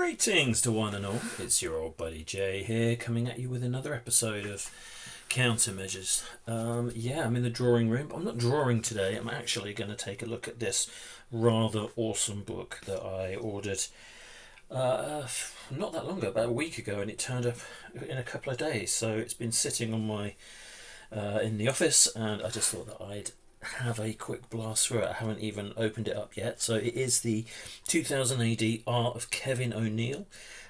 Greetings to one and all, it's your old buddy Jay here, coming at you with another episode of Countermeasures. I'm in the drawing room. I'm not drawing today, I'm actually going to take a look at this rather awesome book that I ordered not that long ago, about a week ago, and it turned up in a couple of days. So it's been sitting on my in the office, and I just thought that I'd have a quick blast through it. I haven't even opened it up yet. So it is the 2000 AD Art of Kevin O'Neill,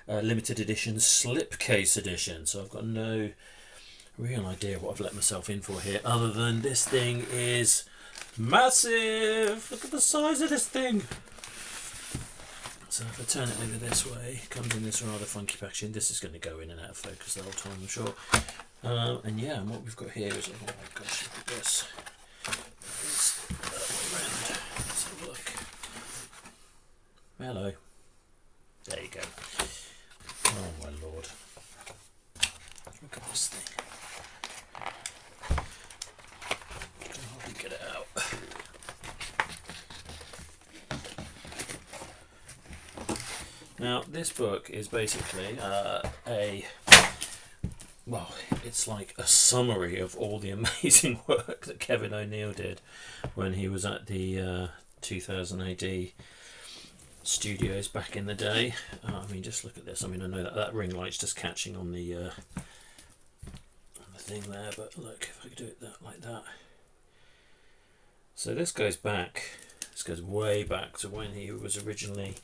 limited edition slipcase edition. So I've got no real idea what I've let myself in for here, other than this thing is massive. Look at the size of this thing. So if I turn it over this way, it comes in this rather funky packaging. This is going to go in and out of focus the whole time, I'm sure. And what we've got here is, oh my gosh, look at this. It's that way round. Let's have a look. Hello. There you go. Oh my lord. Look at this thing. I can hardly get it out. Now, this book is basically it's like a summary of all the amazing work that Kevin O'Neill did when he was at the 2000 AD studios back in the day. Just look at this. I know that ring light's just catching on the thing there, but look, if I could do it like that. So this goes way back to when he was originally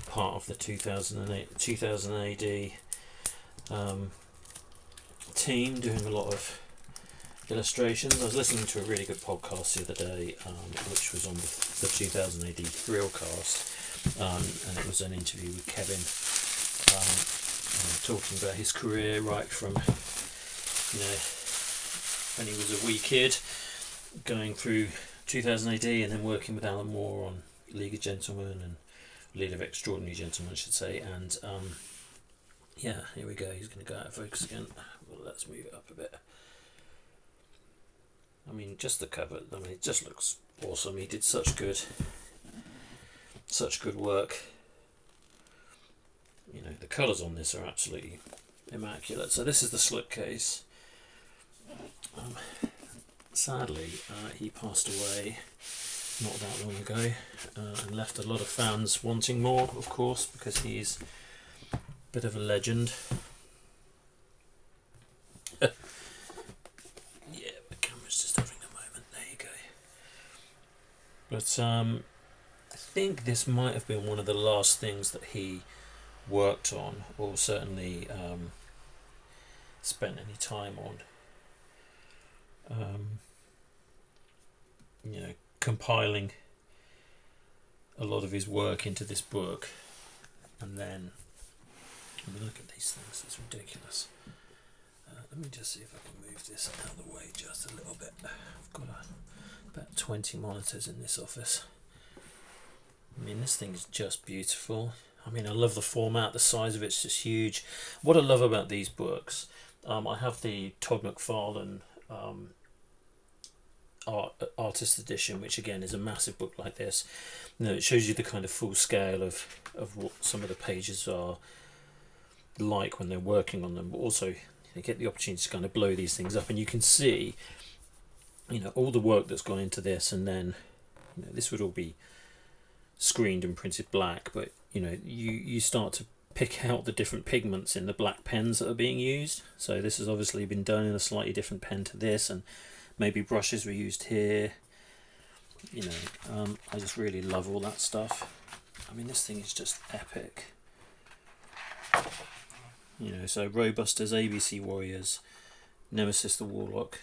part of the 2000 AD team, doing a lot of illustrations. I was listening to a really good podcast the other day, which was on the 2000 AD Thrillcast, and it was an interview with Kevin, talking about his career right from when he was a wee kid, going through 2000 AD and then working with Alan Moore on League of Gentlemen and League of Extraordinary Gentlemen, I should say. And here we go. He's going to go out of focus again. Well, let's move it up a bit. Just the cover. It just looks awesome. He did such good work. The colours on this are absolutely immaculate. So this is the slipcase. Sadly, he passed away not that long ago, and left a lot of fans wanting more, of course, because he's a bit of a legend. The camera's just having a moment. There you go. But I think this might have been one of the last things that he worked on, or certainly spent any time on. Compiling a lot of his work into this book, and then look at these things. It's ridiculous. Let me just see if I can move this out of the way just a little bit. I've got about 20 monitors in this office. This thing is just beautiful. I love the format. The size of it's just huge. What I love about these books, I have the Todd McFarlane artist edition, which again is a massive book like this. It shows you the kind of full scale of what some of the pages are like when they're working on them, but also you get the opportunity to kind of blow these things up, and you can see all the work that's gone into this. And then this would all be screened and printed black, but you start to pick out the different pigments in the black pens that are being used. So this has obviously been done in a slightly different pen to this, and maybe brushes were used here. I just really love all that stuff. This thing is just epic. So Robusters, ABC Warriors, Nemesis the Warlock,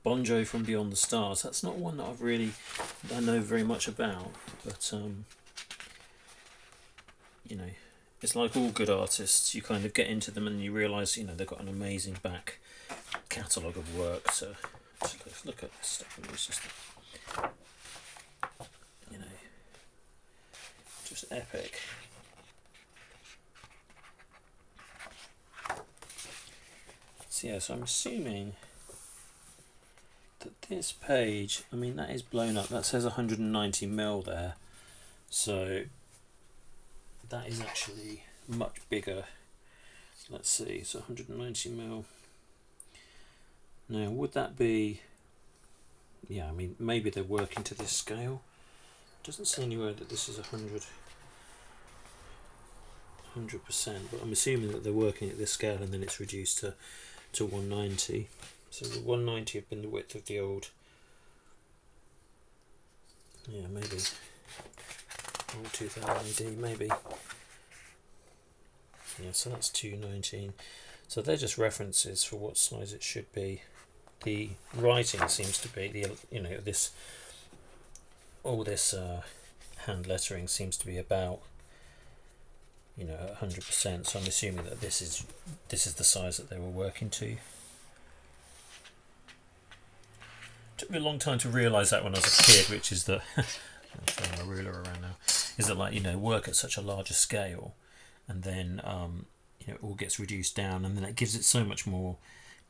Bonjo from Beyond the Stars. That's not one that I know very much about, but it's like all good artists. You kind of get into them and you realise they've got an amazing back catalogue of work. So just look at this stuff. It's just just epic. So I'm assuming that this page, that is blown up. That says 190mm there. So that is actually much bigger. Let's see, it's 190mm. Now, would that be... Yeah, I mean, maybe they're working to this scale. Doesn't say anywhere that this is 100%, but I'm assuming that they're working at this scale and then it's reduced to 190. So the 190 have been the width of the old... Yeah, maybe. Old 2000 AD, maybe. Yeah, so that's 219. So they're just references for what size it should be. The writing seems to be this. All this hand lettering seems to be about 100%. So I'm assuming that this is the size that they were working to. Took me a long time to realise that when I was a kid, which is that I'm throwing my ruler around now. Is that work at such a larger scale, and then it all gets reduced down, and then it gives it so much more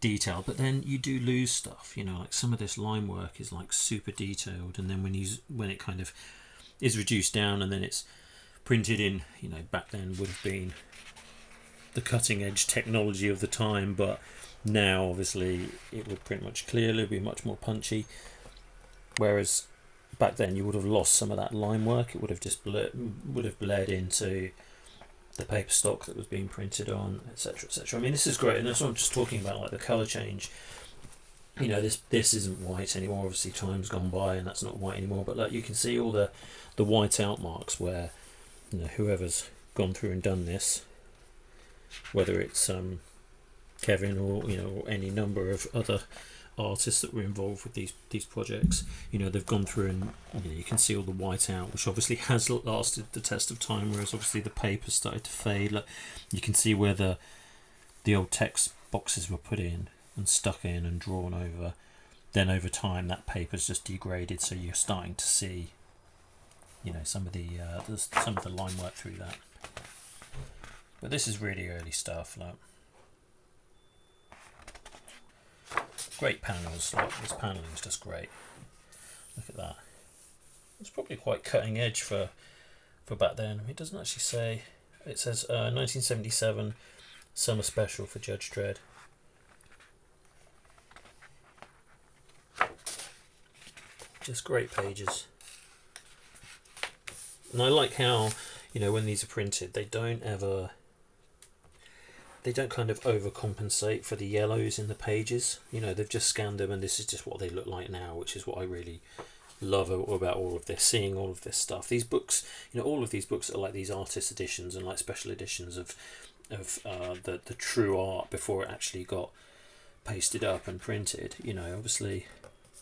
detail. But then you do lose stuff. Like some of this line work is like super detailed, and then when it kind of is reduced down, and then it's printed in, back then would have been the cutting edge technology of the time, but now obviously it would print much clearer, be much more punchy, whereas back then you would have lost some of that line work. It would have just bled into the paper stock that was being printed on, etc., etc. I mean, this is great, and that's what I'm just talking about, like the colour change. This isn't white anymore. Obviously, time's gone by, and that's not white anymore. But like you can see all the white out marks where whoever's gone through and done this, whether it's Kevin or or any number of other artists that were involved with these projects, they've gone through and you can see all the white out, which obviously has lasted the test of time, whereas obviously the paper started to fade. Like you can see where the old text boxes were put in and stuck in and drawn over, then over time that paper's just degraded, so you're starting to see some of the line work through that. But this is really early stuff. Like great panels, like this paneling is just great. Look at that. It's probably quite cutting edge for back then. It doesn't actually say. It says 1977 summer special for Judge Dredd. Just great pages. And I like how when these are printed, they don't kind of overcompensate for the yellows in the pages. They've just scanned them, and this is just what they look like now, which is what I really love about all of this, seeing all of this stuff. These books, all of these books are like these artist editions and like special editions of the true art before it actually got pasted up and printed. Obviously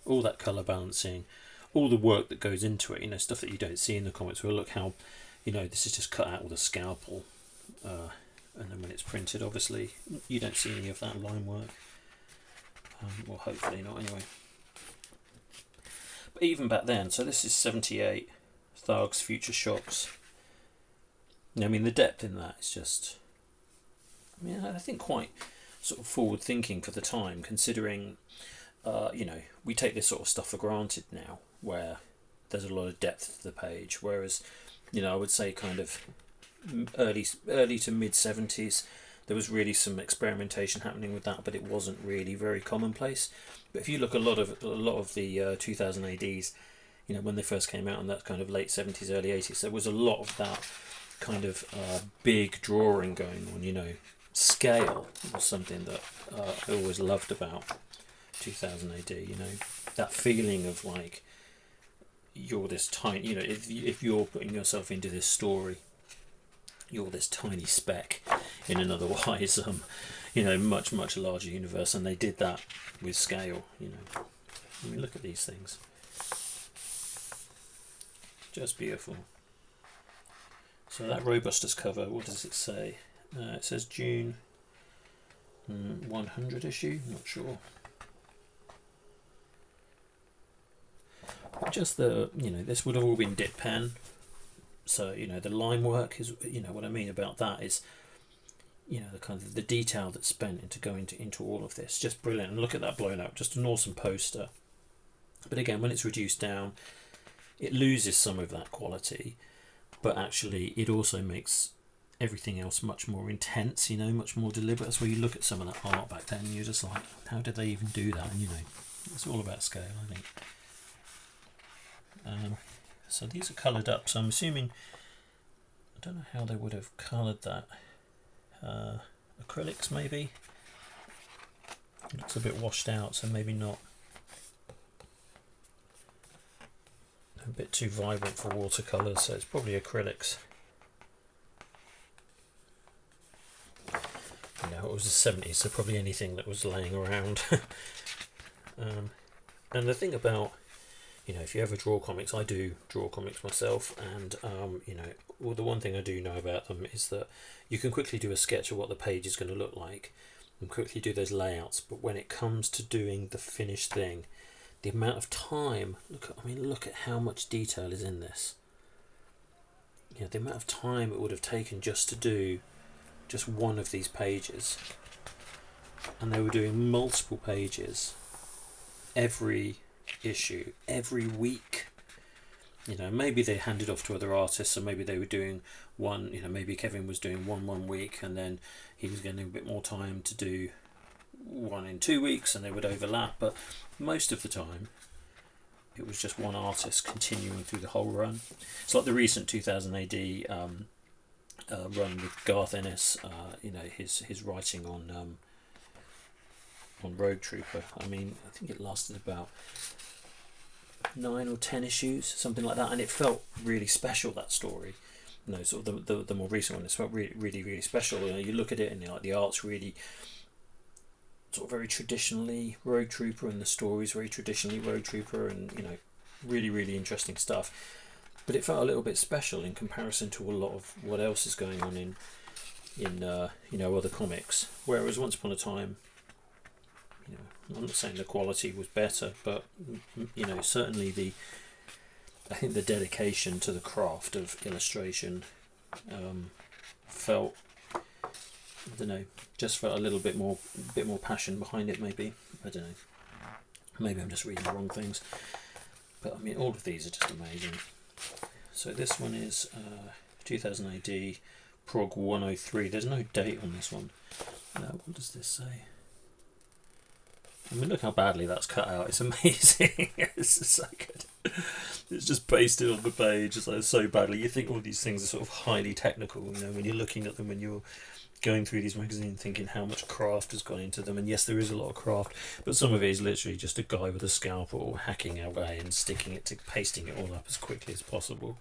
all that colour balancing, all the work that goes into it, stuff that you don't see in the comics. Well, look how, this is just cut out with a scalpel. And then when it's printed, obviously, you don't see any of that line work. Well, hopefully not anyway. But even back then, so this is 78, Tharg's Future Shocks. I mean, the depth in that is just... I think quite sort of forward-thinking for the time, considering, we take this sort of stuff for granted now, where there's a lot of depth to the page, whereas, I would say kind of... early to mid 70s there was really some experimentation happening with that, but it wasn't really very commonplace. But if you look a lot of the 2000 ADs, when they first came out in that kind of late 70s early 80s, there was a lot of that kind of big drawing going on. Scale was something that I always loved about 2000 AD. That feeling of like you're this tiny, if you're putting yourself into this story, you're this tiny speck in an otherwise much larger universe, and they did that with scale. I mean, look at these things, just beautiful. So that Robustus cover, what does it say? It says June 100 issue, not sure. But just this would have all been dip pen. So the line work is what I mean about that is the kind of the detail that's spent into going into all of this, just brilliant. And look at that blown up, just an awesome poster. But again, when it's reduced down, it loses some of that quality, but actually it also makes everything else much more intense, you know, much more deliberate. That's where you look at some of that art back then and you're just like, how did they even do that? And you know, it's all about scale, I think. So these are coloured up, so I'm assuming, I don't know how they would have coloured that. Acrylics maybe? It looks a bit washed out, so maybe not. A bit too vibrant for watercolours, so it's probably acrylics. You know, it was the 70s, so probably anything that was laying around. And the thing about, you know, if you ever draw comics, I do draw comics myself, and you know, well, the one thing I do know about them is that you can quickly do a sketch of what the page is going to look like and quickly do those layouts, but when it comes to doing the finished thing, the amount of time, look at how much detail is in this. You know, the amount of time it would have taken just to do just one of these pages, and they were doing multiple pages every issue, every week. You know, maybe they handed off to other artists, or maybe they were doing one, you know, maybe Kevin was doing one week and then he was getting a bit more time to do one in 2 weeks and they would overlap, but most of the time it was just one artist continuing through the whole run. It's like the recent 2000 AD run with Garth Ennis, you know, his writing on Rogue Trooper. I mean, I think it lasted about 9 or 10 issues, something like that, and it felt really special, that story. You know, sort of the more recent one, it felt really special. You know, you look at it and you're like, the art's really sort of very traditionally Rogue Trooper, and the story's very traditionally Rogue Trooper, and you know, really interesting stuff. But it felt a little bit special in comparison to a lot of what else is going on in you know, other comics. Whereas Once Upon a Time, you know, I'm not saying the quality was better, but you know, certainly I think the dedication to the craft of illustration felt, I don't know, just felt a little bit more passion behind it. Maybe, I don't know. Maybe I'm just reading the wrong things. But I mean, all of these are just amazing. So this one is 2000 AD, Prog 103. There's no date on this one. What does this say? I mean, look how badly that's cut out. It's amazing. It's so good. It's just pasted on the page. It's like so badly. You think all these things are sort of highly technical, you know, when you're looking at them, when you're going through these magazines, thinking how much craft has gone into them. And yes, there is a lot of craft, but some of it is literally just a guy with a scalpel hacking away and pasting it all up as quickly as possible.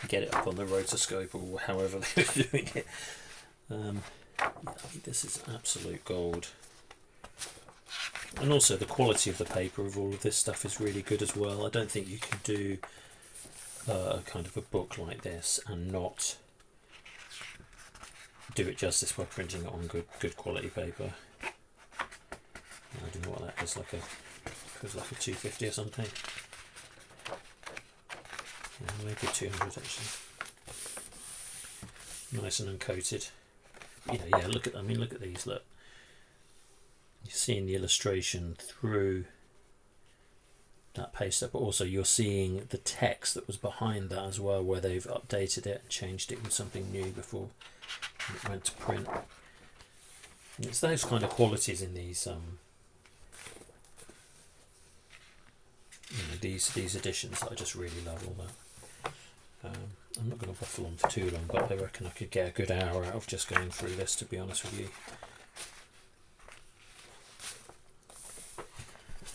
Get it up on the rotoscope or however they were doing it. I mean, this is absolute gold. And also the quality of the paper of all of this stuff is really good as well. I don't think you can do kind of a book like this and not do it justice by printing it on good quality paper. I don't know what that is, it was like a 250 or something. Yeah, maybe 200 actually. Nice and uncoated. You know, yeah, look at these, look. You're seeing the illustration through that paste up, but also you're seeing the text that was behind that as well, where they've updated it and changed it with something new before it went to print. And it's those kind of qualities in these you know, these editions that I just really love. All that. I'm not going to waffle on for too long, but I reckon I could get a good hour out of just going through this, to be honest with you.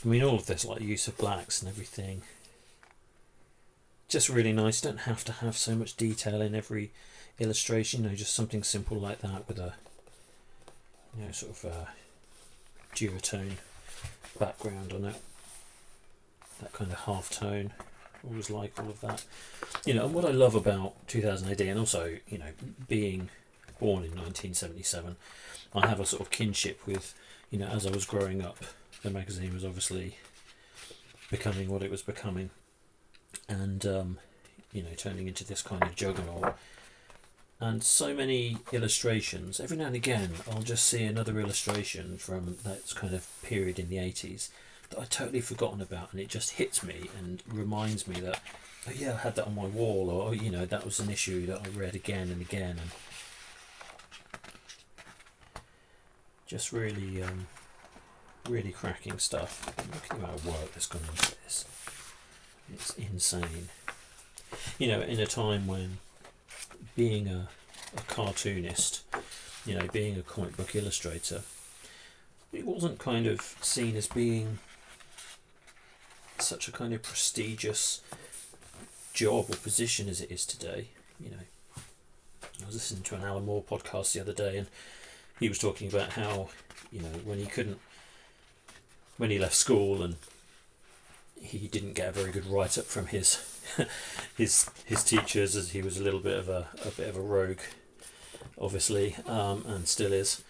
I mean, all of this, like the use of blacks and everything, just really nice. You don't have to have so much detail in every illustration, you know, just something simple like that with a, you know, sort of duotone background on it, that kind of half tone. Always like all of that, you know. And what I love about 2000 AD, and also, you know, being born in 1977, I have a sort of kinship with, you know, as I was growing up, the magazine was obviously becoming what it was becoming, and you know, turning into this kind of juggernaut. And so many illustrations, every now and again I'll just see another illustration from that kind of period in the 80s that I'd totally forgotten about, and it just hits me and reminds me that yeah, I had that on my wall, or that was an issue that I read again and again, and just really, really cracking stuff. Look at the amount of work that's gone into this. It's insane. In a time when being a cartoonist, being a comic book illustrator, it wasn't kind of seen as being such a kind of prestigious job or position as it is today. I was listening to an Alan Moore podcast the other day, and he was talking about how, when he left school and he didn't get a very good write up from his his teachers, as he was a little bit of a rogue, obviously, and still is.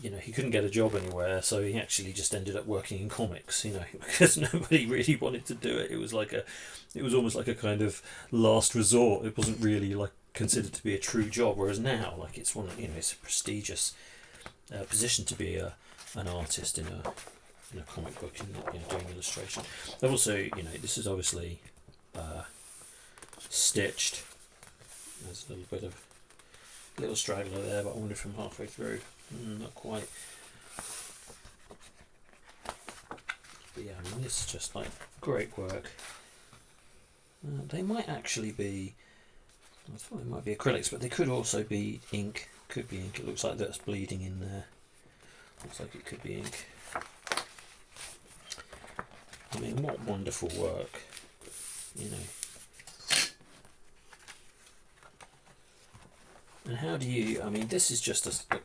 He couldn't get a job anywhere, so he actually just ended up working in comics, because nobody really wanted to do it. It was almost like a kind of last resort. It wasn't really like considered to be a true job, whereas now, like, it's it's a prestigious position to be an artist in a comic book and doing illustration. They've also, this is obviously stitched. There's a little straggler there, but I wonder if I'm halfway through. Not quite. But yeah, this is just like great work. They might actually be, I thought they might be acrylics, but they could also be ink. Could be ink. It looks like that's bleeding in there. Looks like it could be ink. I mean, what wonderful work, And how do you, this is just a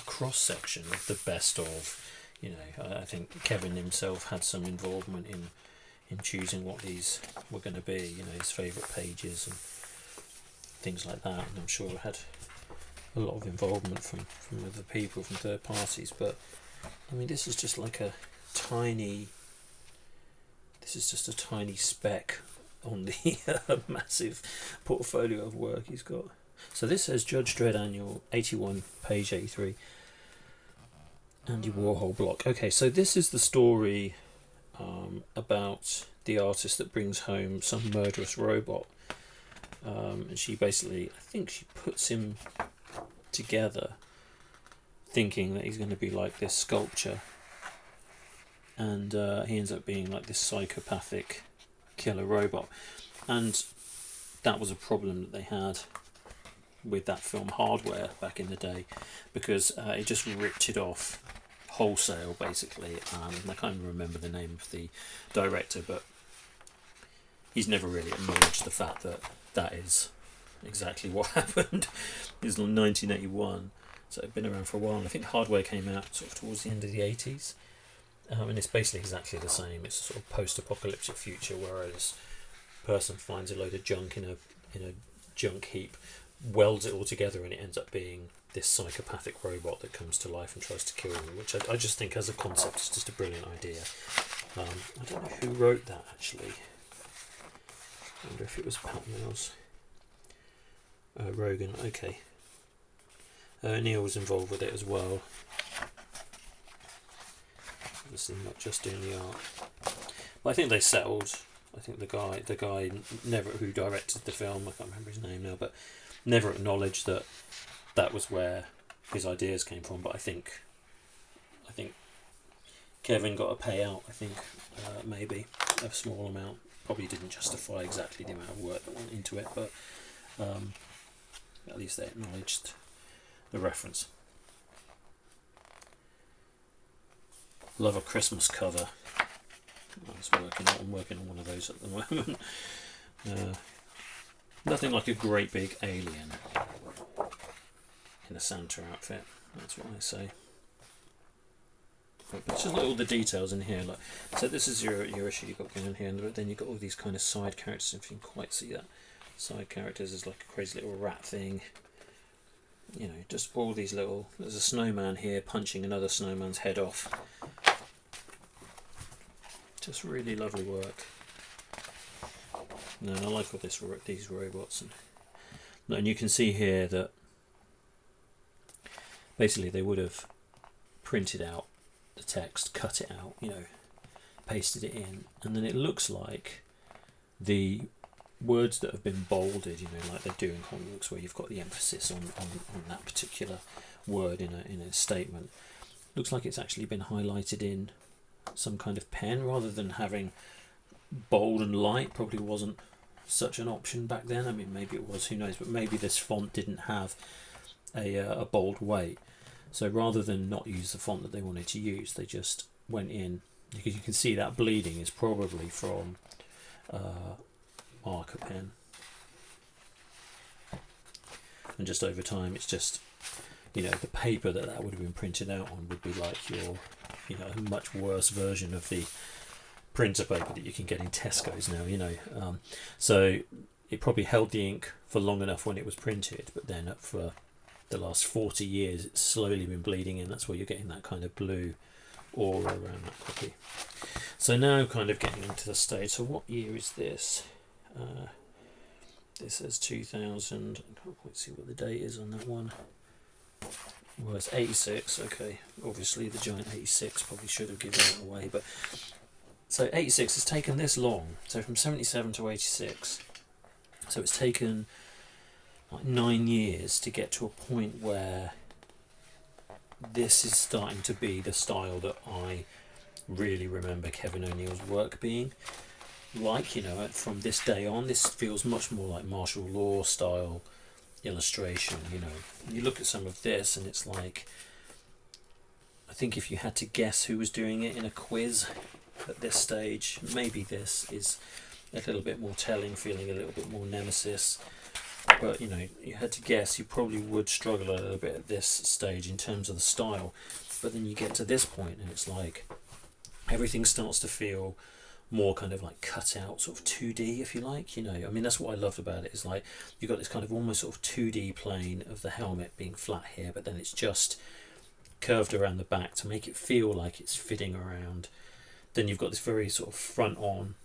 cross section of the best of, I think Kevin himself had some involvement in choosing what these were going to be, his favourite pages and things like that, and I'm sure it had a lot of involvement from other people, from third parties, but this is just like a tiny speck on the massive portfolio of work he's got. So this says Judge Dredd Annual 81, page 83, Andy Warhol block. Okay, so this is the story about the artist that brings home some murderous robot, and she basically, I think she puts him together thinking that he's going to be like this sculpture, and he ends up being like this psychopathic killer robot. And that was a problem that they had with that film Hardware back in the day, because it just ripped it off wholesale, basically. I can't even remember the name of the director, but he's never really acknowledged the fact that that is exactly what happened. It was 1981, so it'd been around for a while. I think Hardware came out sort of towards the end of the 80s, and it's basically exactly the same. It's a sort of post-apocalyptic future where this person finds a load of junk in a junk heap, welds it all together, and it ends up being this psychopathic robot that comes to life and tries to kill them, which I just think as a concept is just a brilliant idea. I don't know who wrote that, actually. I wonder if it was Pat Mills. Rogan, okay. Neil was involved with it as well. Obviously not just doing the art. But I think they settled. I think the guy never, who directed the film, I can't remember his name now, but never acknowledged that was where his ideas came from. But I think Kevin got a payout. I think maybe a small amount. Probably didn't justify exactly the amount of work that went into it, but at least they acknowledged the reference. Love a Christmas cover. I'm working on one of those at the moment. Nothing like a great big alien in a Santa outfit. That's what I say. But it's just like all the details in here. Like, so this is your issue you've got going on here, but then you've got all these kind of side characters. If you can quite see that, side characters is like a crazy little rat thing. Just all these little. There's a snowman here punching another snowman's head off. Just really lovely work. No, I like all these robots, and you can see here that basically they would have printed out the text, cut it out, pasted it in, and then it looks like the words that have been bolded, you know, like they do in comic books, where you've got the emphasis on that particular word in a statement. Looks like it's actually been highlighted in some kind of pen rather than having bold and light. Probably wasn't such an option back then. I mean, maybe it was, who knows, but maybe this font didn't have a bold weight, so rather than not use the font that they wanted to use, they just went in, because you can see that bleeding is probably from marker pen, and just over time it's just, you know, the paper that would have been printed out on would be like your, you know, a much worse version of the printer paper that you can get in Tesco's now, you know. So it probably held the ink for long enough when it was printed, but then for the last 40 years it's slowly been bleeding in. That's where you're getting that kind of blue aura around that copy. So now kind of getting into the stage. So what year is this? This says 2000. I can't quite see what the date is on that one. Well, it's 86. Okay, obviously the giant 86 probably should have given it away, but so 86 has taken this long. So from 77 to 86. So it's taken like 9 years to get to a point where this is starting to be the style that I really remember Kevin O'Neill's work being like. You know, from this day on, this feels much more like martial law style illustration. You know, you look at some of this and it's like, I think if you had to guess who was doing it in a quiz at this stage, maybe this is a little bit more telling, feeling a little bit more Nemesis. But you know, you had to guess, you probably would struggle a little bit at this stage in terms of the style. But then you get to this point and it's like everything starts to feel more kind of like cut out, sort of 2D, if you like. You know, I mean, that's what I loved about it, is like you've got this kind of almost sort of 2D plane of the helmet being flat here, but then it's just curved around the back to make it feel like it's fitting around. Then you've got this very sort of front on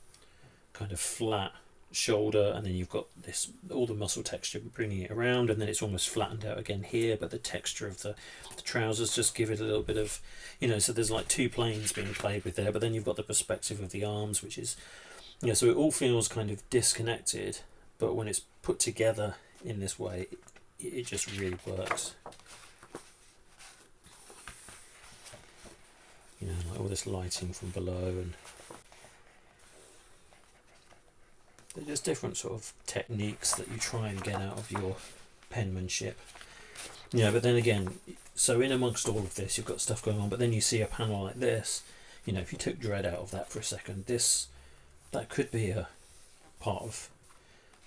kind of flat shoulder, and then you've got this, all the muscle texture bringing it around, and then it's almost flattened out again here, but the texture of the trousers just give it a little bit of, you know, so there's like two planes being played with there, but then you've got the perspective of the arms, which is, you know, so it all feels kind of disconnected, but when it's put together in this way, it just really works. You know, like all this lighting from below, and they're just different sort of techniques that you try and get out of your penmanship. Yeah, but then again, so in amongst all of this, you've got stuff going on, but then you see a panel like this. You know, if you took Dredd out of that for a second, that could be a part of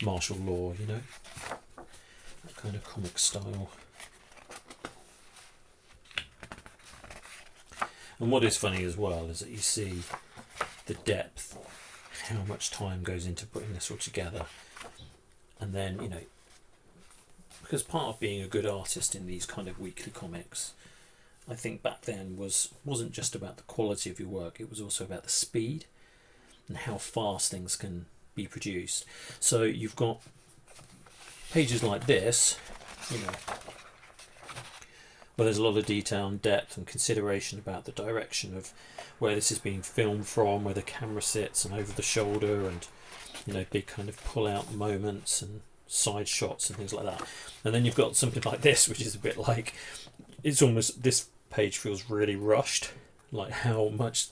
martial law, you know, that kind of comic style. And what is funny as well is that you see the depth, how much time goes into putting this all together. And then, you know, because part of being a good artist in these kind of weekly comics, I think back then wasn't just about the quality of your work, it was also about the speed and how fast things can be produced. So you've got pages like this, you know, where there's a lot of detail and depth and consideration about the direction of where this is being filmed from, where the camera sits and over the shoulder, and, you know, big kind of pull out moments and side shots and things like that. And then you've got something like this, which is a bit like, it's almost, this page feels really rushed, like how much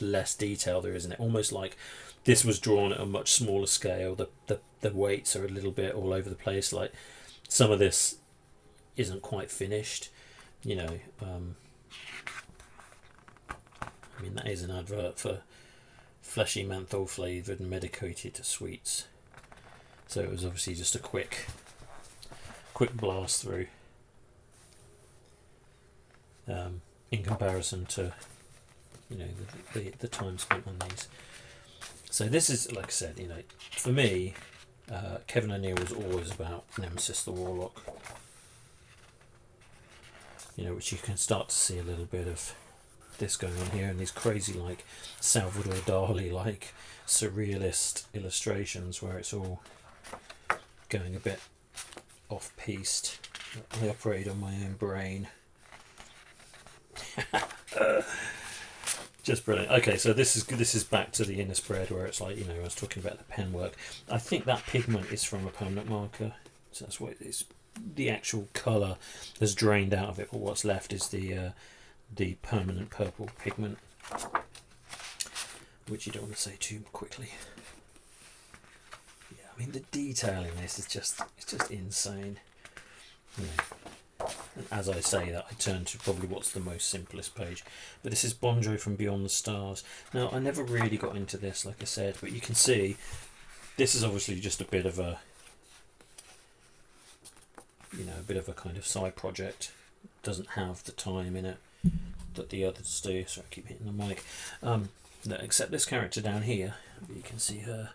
less detail there is in it, almost like this was drawn at a much smaller scale. The weights are a little bit all over the place, like some of this isn't quite finished, you know. I mean, that is an advert for fleshy menthol flavoured medicated sweets, so it was obviously just a quick blast through, in comparison to, you know, the time spent on these. So this is, like I said, you know, for me, Kevin O'Neill was always about Nemesis the Warlock, you know, which you can start to see a little bit of this going on here, and these crazy like Salvador Dali like surrealist illustrations where it's all going a bit off piste. I operate on my own brain. Just brilliant. Okay, so this is back to the inner spread where it's like, I was talking about the pen work. I think that pigment is from a permanent marker, so that's what it is. The actual colour has drained out of it, but what's left is the permanent purple pigment, which you don't want to say too quickly. Yeah, I mean the detail in this is just insane. And as I say that, I turn to probably what's the most simplest page. But this is Bonjo from Beyond the Stars. Now, I never really got into this, like I said, but you can see this is obviously just a bit of a, a bit of a kind of side project. It doesn't have the time in it that the others do. So I keep hitting the mic. Except this character down here, you can see her,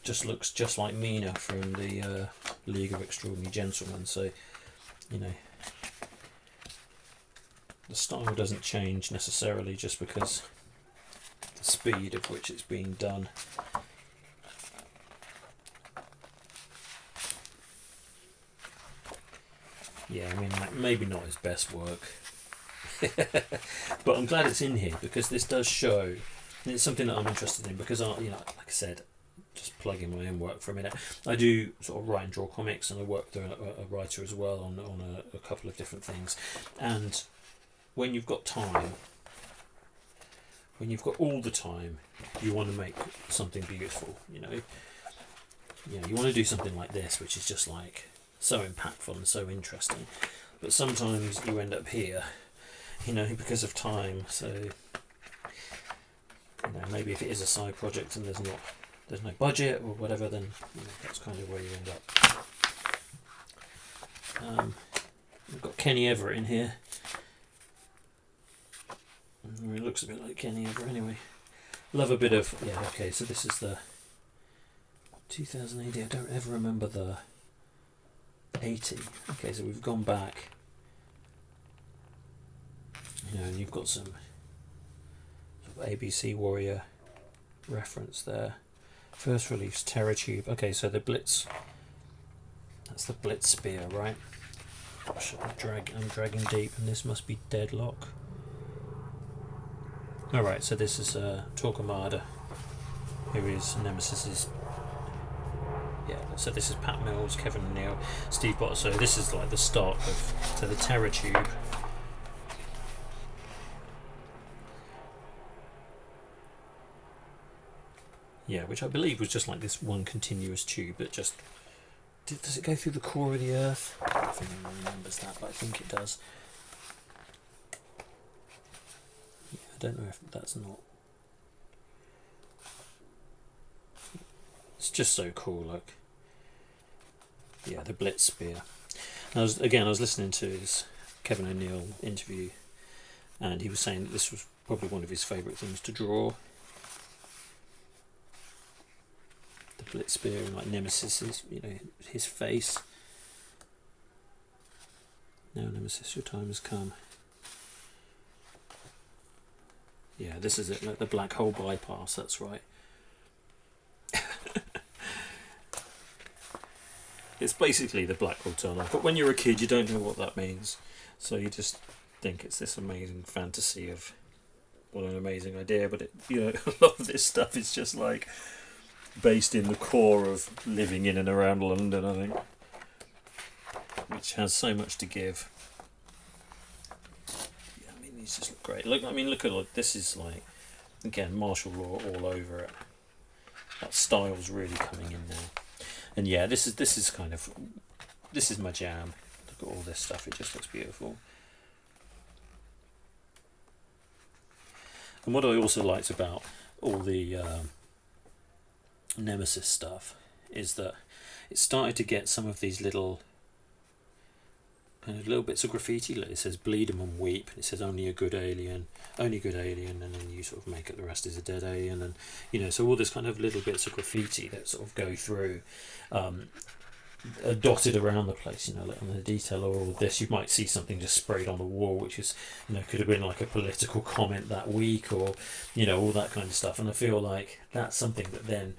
just looks just like Mina from the League of Extraordinary Gentlemen. So, the style doesn't change necessarily just because the speed of which it's being done. Yeah, I mean, like, maybe not his best work. But I'm glad it's in here because this does show, and it's something that I'm interested in because, like I said, just plugging my own work for a minute, I do sort of write and draw comics, and I work with a writer as well on a couple of different things. And when you've got time, when you've got all the time, you want to make something beautiful. You want to do something like this, which is just like so impactful and so interesting. But sometimes you end up here, because of time. So, maybe if it is a side project and there's no budget or whatever, then that's kind of where you end up. We've got Kenny Everett in here. It looks a bit like Kenny Everett anyway. Love a bit of, okay, so this is the 2000 AD. I don't ever remember the 80. Okay, so we've gone back. And you've got some sort of ABC Warrior reference there. First release, Terror Tube. Okay, so the Blitz. That's the Blitz spear, right? I'm dragging deep, and this must be Deadlock. Alright, so this is Torquemada, who is Nemesis's. Yeah, so this is Pat Mills, Kevin O'Neill, Steve Bott. So this is like the start of the Terror Tube. Yeah, which I believe was just like this one continuous tube that just... Does it go through the core of the Earth? I don't know if anyone remembers that, but I think it does. Yeah, I don't know if that's not... It's just so cool, like... Yeah, the Blitz Spear. I was listening to his Kevin O'Neill interview, and he was saying that this was probably one of his favourite things to draw. The Blitz Spear and like Nemesis's, his face. Now, Nemesis, your time has come. Yeah, this is it, like the black hole bypass, that's right. It's basically the black hole tunnel, but when you're a kid you don't know what that means, so you just think it's this amazing fantasy of what an amazing idea, but a lot of this stuff is just like based in the core of living in and around London, I think, which has so much to give. Yeah, I mean, these just look great. Look at this is like, again, martial law all over it. That style's really coming in now. And yeah, this is kind of, this is my jam. Look at all this stuff, it just looks beautiful. And what I also liked about all the Nemesis stuff is that it started to get some of these little kind of little bits of graffiti. Like it says bleed 'em and weep, and it says only good alien, and then you sort of make it the rest is a dead alien, and so all this kind of little bits of graffiti that sort of go through, are dotted around the place. Like on the detail of all of this, you might see something just sprayed on the wall, which is could have been like a political comment that week, or all that kind of stuff. And I feel like that's something that then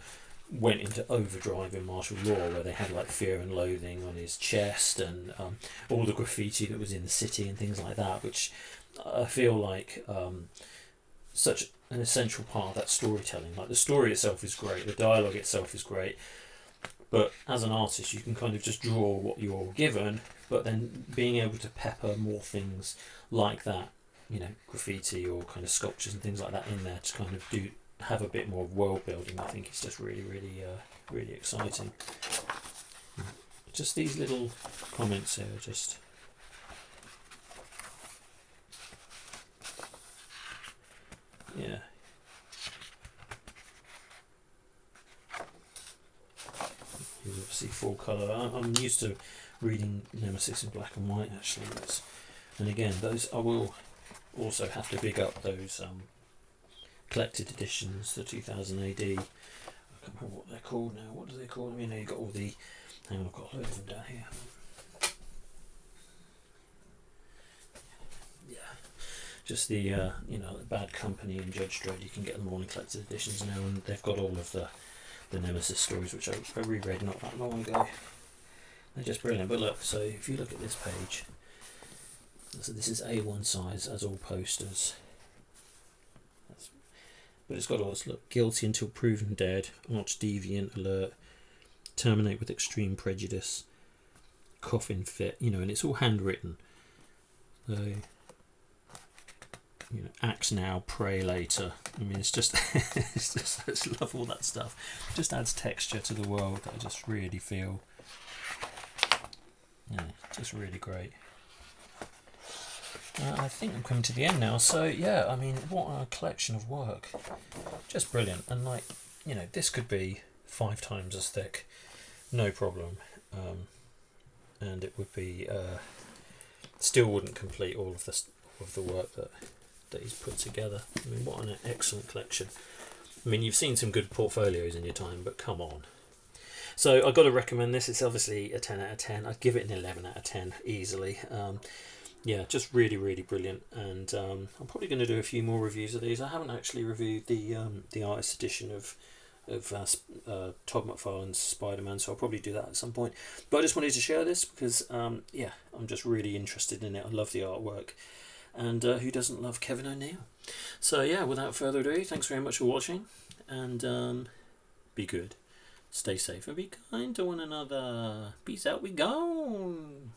went into overdrive in martial law, where they had like fear and loathing on his chest, and all the graffiti that was in the city and things like that, which I feel like such an essential part of that storytelling. Like the story itself is great, the dialogue itself is great, but as an artist you can kind of just draw what you're given, but then being able to pepper more things like that, you know, graffiti or kind of sculptures and things like that in there to kind of have a bit more world building, I think it's just really, really, really exciting. Just these little comments here, just yeah. Here's obviously full colour. I'm used to reading Nemesis in black and white actually. And again, those I will also have to big up those collected editions, the 2000 AD. I can't remember what they're called now. What do they call them? You know, you've got all the. Hang on, I've got a load of them down here. Yeah, just the you know, Bad Company and Judge Dredd. You can get them all in collected editions now, and they've got all of the Nemesis stories, which I reread not that long ago. They're just brilliant. But look, so if you look at this page, so this is A1 size as all posters. But it's got all this, look, guilty until proven dead, arch deviant alert, terminate with extreme prejudice, coffin fit, you know, and it's all handwritten. So, you know, axe now, pray later. I mean, it's just, it's just, I just love all that stuff. It just adds texture to the world that I just really feel, yeah, just really great. I think I'm coming to the end now, so yeah, I mean, what a collection of work. Just brilliant. And like, you know, this could be 5 times as thick, no problem. And it would be, still wouldn't complete all of the work that he's put together. I mean, what an excellent collection. I mean, you've seen some good portfolios in your time, but come on. So I've got to recommend this. It's obviously a 10 out of 10. I'd give it an 11 out of 10 easily. Yeah, just really, really brilliant, and I'm probably going to do a few more reviews of these. I haven't actually reviewed the artist edition of Todd McFarlane's Spider-Man, so I'll probably do that at some point. But I just wanted to share this because, yeah, I'm just really interested in it. I love the artwork, and who doesn't love Kevin O'Neill? So yeah, without further ado, thanks very much for watching, and be good, stay safe, and be kind to one another. Peace out, we gone.